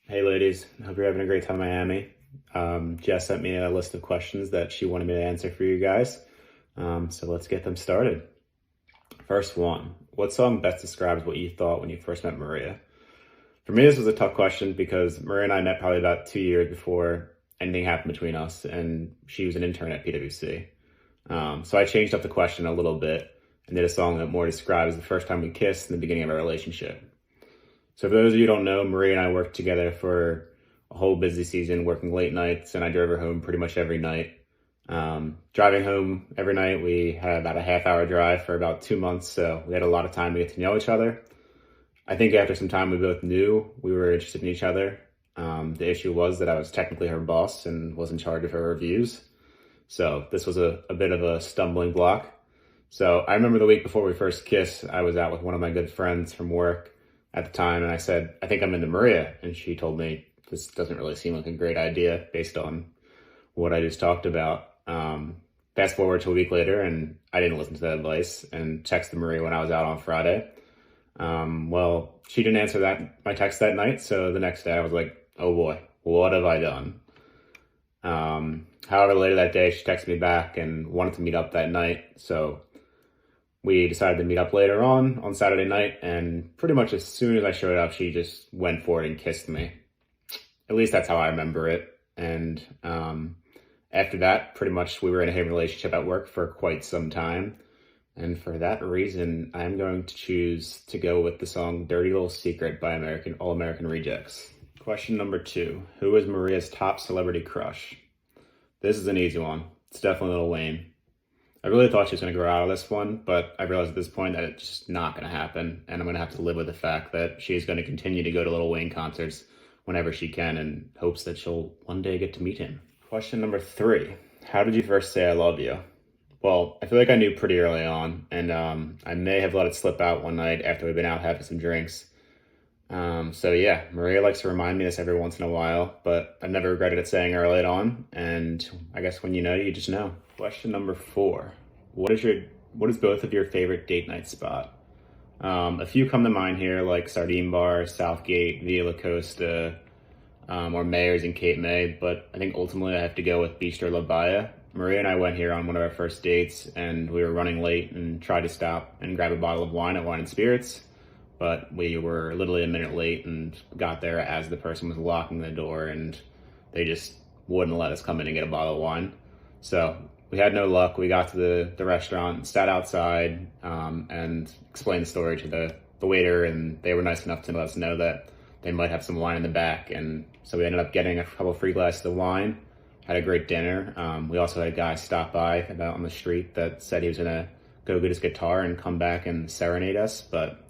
Hey ladies, hope you're having a great time in Miami. Jess sent me a list of questions that she wanted me to answer for you guys. So let's get them started. First one, what song best describes what you thought when you first met Maria? For me, this was a tough question because Maria and I met probably about 2 years before anything happened between us, and she was an intern at PwC. So I changed up the question a little bit and did a song that more describes the first time we kissed and the beginning of our relationship. So for those of you who don't know, Maria and I worked together for a whole busy season, working late nights, and I drove her home pretty much every night. Driving home every night, we had about a half-hour drive for about 2 months, so we had a lot of time to get to know each other. I think after some time, we both knew we were interested in each other. The issue was that I was technically her boss and was in charge of her reviews. So this was a bit of a stumbling block. So I remember the week before we first kissed, I was out with one of my good friends from work at the time, and I said, I think I'm into Maria. And she told me, this doesn't really seem like a great idea based on what I just talked about. Fast forward to a week later, and I didn't listen to that advice and texted Maria when I was out on Friday. Well, she didn't answer my text that night, so the next day I was like, oh boy, what have I done? However, later that day, she texted me back and wanted to meet up that night, so we decided to meet up later on Saturday night, and pretty much as soon as I showed up, she just went for it and kissed me. At least that's how I remember it. And after that, pretty much we were in a relationship at work for quite some time. And for that reason, I'm going to choose to go with the song Dirty Little Secret by All American Rejects. Question number 2, who is Maria's top celebrity crush? This is an easy one. It's definitely Lil Wayne. I really thought she was going to grow out of this one, but I realized at this point that it's just not going to happen, and I'm going to have to live with the fact that she's going to continue to go to Lil Wayne concerts whenever she can in hopes that she'll one day get to meet him. Question number 3, how did you first say I love you? Well, I feel like I knew pretty early on, and I may have let it slip out one night after we've been out having some drinks. So yeah, Maria likes to remind me this every once in a while, but I've never regretted it saying early on, and I guess when you know, you just know. Question number 4, what is both of your favorite date night spot? A few come to mind here, like Sardine Bar, Southgate, Via La Costa, or Mayors in Cape May, but I think ultimately I have to go with Bistro La Baia. Maria and I went here on one of our first dates, and we were running late and tried to stop and grab a bottle of wine at Wine and Spirits, but we were literally a minute late and got there as the person was locking the door, and they just wouldn't let us come in and get a bottle of wine. So we had no luck. We got to the restaurant, sat outside, and explained the story to the waiter, and they were nice enough to let us know that they might have some wine in the back. And so we ended up getting a couple free glasses of wine, had a great dinner. We also had a guy stop by about on the street that said he was gonna go get his guitar and come back and serenade us, but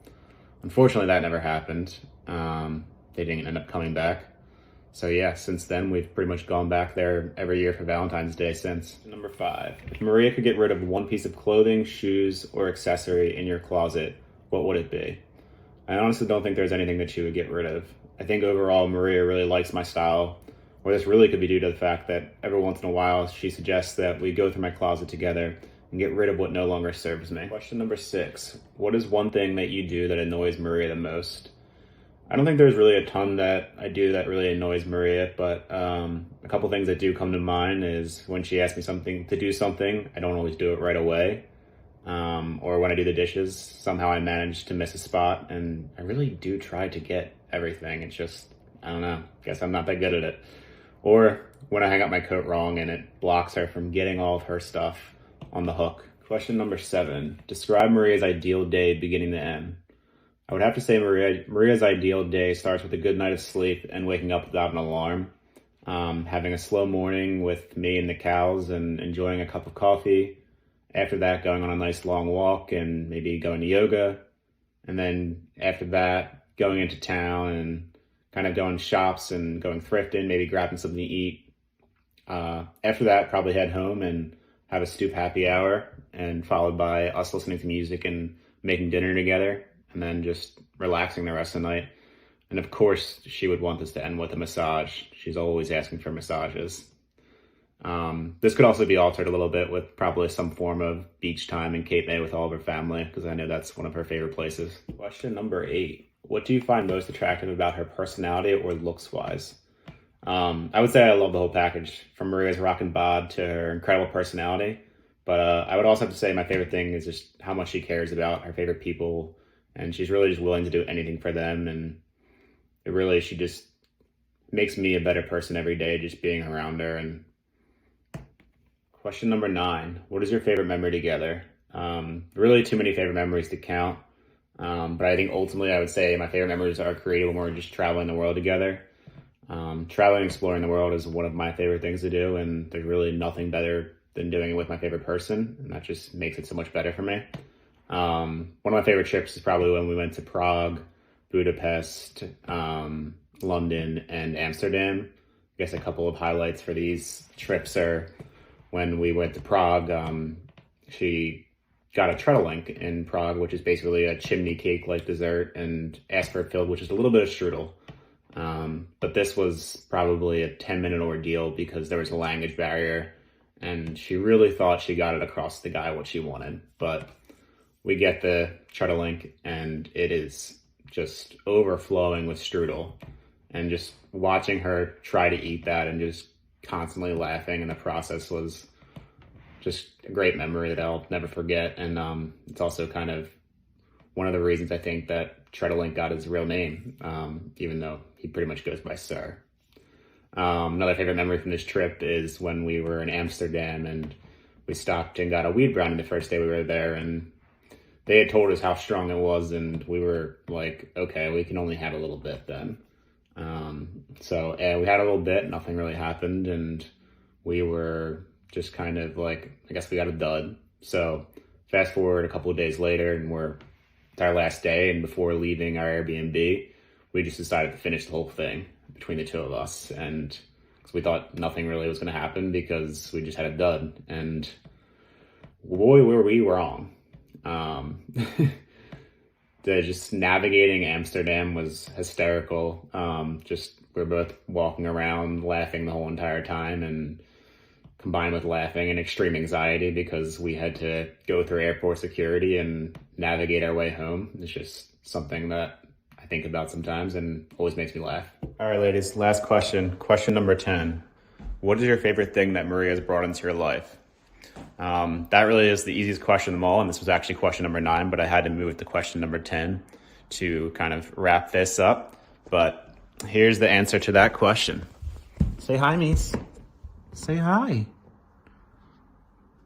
unfortunately that never happened. They didn't end up coming back. So yeah, since then, we've pretty much gone back there every year for Valentine's Day since. Number 5, if Maria could get rid of one piece of clothing, shoes, or accessory in your closet, what would it be? I honestly don't think there's anything that she would get rid of. I think overall, Maria really likes my style, or this really could be due to the fact that every once in a while, she suggests that we go through my closet together and get rid of what no longer serves me. Question number 6, what is one thing that you do that annoys Maria the most? I don't think there's really a ton that I do that really annoys Maria, but a couple things that do come to mind is when she asks me to do something, I don't always do it right away. Or when I do the dishes, somehow I manage to miss a spot, and I really do try to get everything. It's just, I don't know, guess I'm not that good at it. Or when I hang up my coat wrong and it blocks her from getting all of her stuff on the hook. Question number 7, describe Maria's ideal day beginning to end. I would have to say Maria's ideal day starts with a good night of sleep and waking up without an alarm. Having a slow morning with me and the cows and enjoying a cup of coffee. After that, going on a nice long walk and maybe going to yoga. And then after that, going into town and kind of going shops and going thrifting, maybe grabbing something to eat. After that, probably head home and have a stoop happy hour, and followed by us listening to music and making dinner together, and then just relaxing the rest of the night. And of course, she would want this to end with a massage. She's always asking for massages. This could also be altered a little bit with probably some form of beach time in Cape May with all of her family, because I know that's one of her favorite places. Question number 8. What do you find most attractive about her personality or looks wise? I would say I love the whole package, from Maria's rockin' bod to her incredible personality. But I would also have to say my favorite thing is just how much she cares about her favorite people, and she's really just willing to do anything for them. And she just makes me a better person every day just being around her. And question number 9, what is your favorite memory together? Really too many favorite memories to count. But I think ultimately I would say my favorite memories are created when we're just traveling the world together. Traveling and exploring the world is one of my favorite things to do, and there's really nothing better than doing it with my favorite person, and that just makes it so much better for me. One of my favorite trips is probably when we went to Prague, Budapest, London, and Amsterdam. I guess a couple of highlights for these trips are when we went to Prague, she got a treadle-link in Prague, which is basically a chimney cake-like dessert, and asked for it filled, which is a little bit of strudel. But this was probably a 10-minute ordeal because there was a language barrier, and she really thought she got it across to the guy what she wanted. But we get the treadle-link, and it is just overflowing with strudel. And just watching her try to eat that and just constantly laughing in the process was just a great memory that I'll never forget. And it's also kind of one of the reasons I think that Treadle-Link got his real name, even though he pretty much goes by Sir. Another favorite memory from this trip is when we were in Amsterdam and we stopped and got a weed brownie the first day we were there, and they had told us how strong it was, and we were like, okay, we can only have a little bit then. So we had a little bit, nothing really happened, and we were just kind of like, I guess we got a dud. So fast forward a couple of days later, and it's our last day, and before leaving our Airbnb, we just decided to finish the whole thing between the two of us, and cause we thought nothing really was going to happen because we just had a dud, and boy, were we wrong. Just navigating Amsterdam was hysterical. We're both walking around laughing the whole entire time, and combined with laughing and extreme anxiety because we had to go through airport security and navigate our way home. It's just something that I think about sometimes and always makes me laugh. All right, ladies, last question. Question number 10. What is your favorite thing that Maria has brought into your life? That really is the easiest question of them all, and this was actually question number 9, but I had to move it to question number 10 to kind of wrap this up. But here's the answer to that question. Say hi, Mies. Say hi.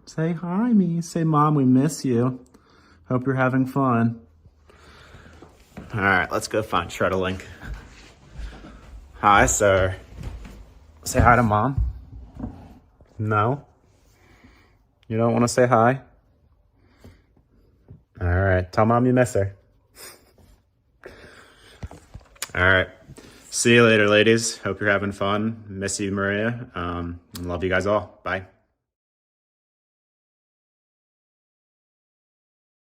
Say hi, Mies. Say, Mom, we miss you. Hope you're having fun. All right, let's go find Treadle-Link. Hi, sir. Say hi to Mom. No? You don't want to say hi? All right. Tell Mom you miss her. All right. See you later, ladies. Hope you're having fun. Miss you, Maria. Love you guys all. Bye.